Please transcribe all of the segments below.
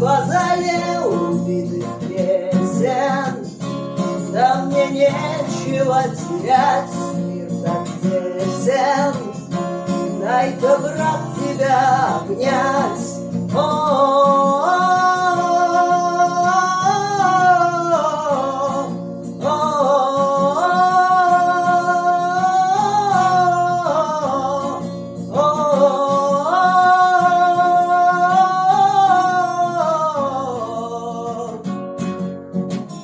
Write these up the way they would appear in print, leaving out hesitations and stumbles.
позаре убитых песен. Да мне нечего терять, мир так тесен. Дай-ка, брат, тебя обнять.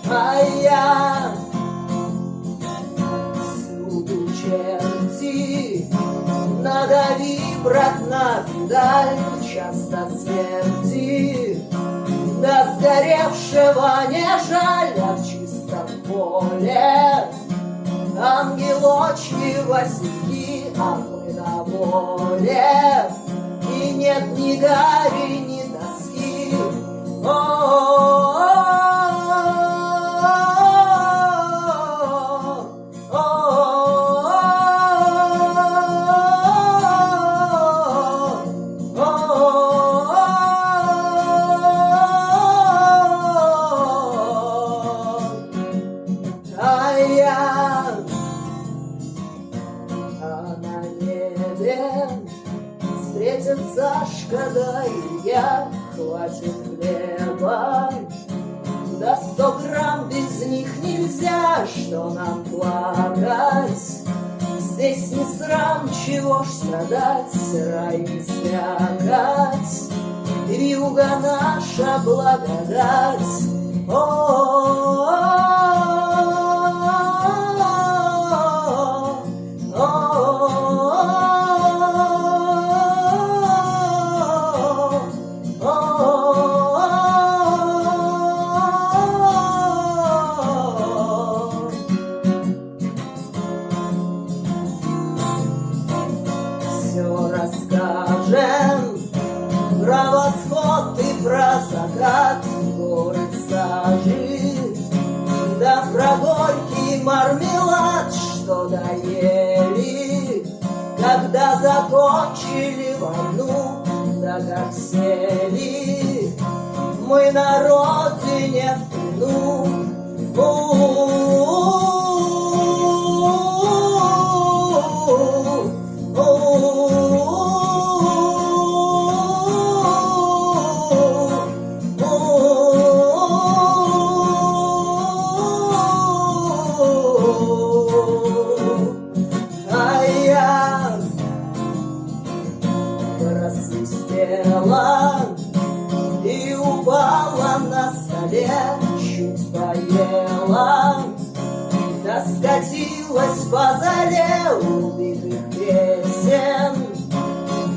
А я всюду черти, надави, брат, на педаль, часто смерти. Да сгоревшего не жаль, а в чистом поле ангелочки, васильки, а мы на воле. И нет ни гари, ни тоски. А на небе встретятся Шкода и я, хватит хлеба. Да 100 грамм без них нельзя, что нам плакать? Здесь не срам, чего ж страдать, рай не слякать, вьюга наша благодать. Все расскажем про восход и про закат, горы сажи, да про горький мармелад, что доели, когда закончили войну, да как сели мы на родине в плену. А я просвистела и упала на столе, чуть поела, да скатилась по заре убитых песен.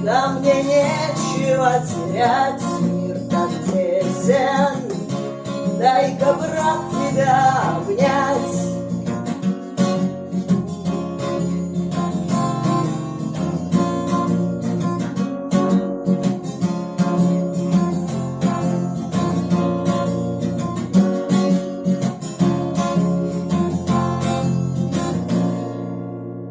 Да мне нечего терять, мир так тесен. Дай-ка, брат, тебя обнять.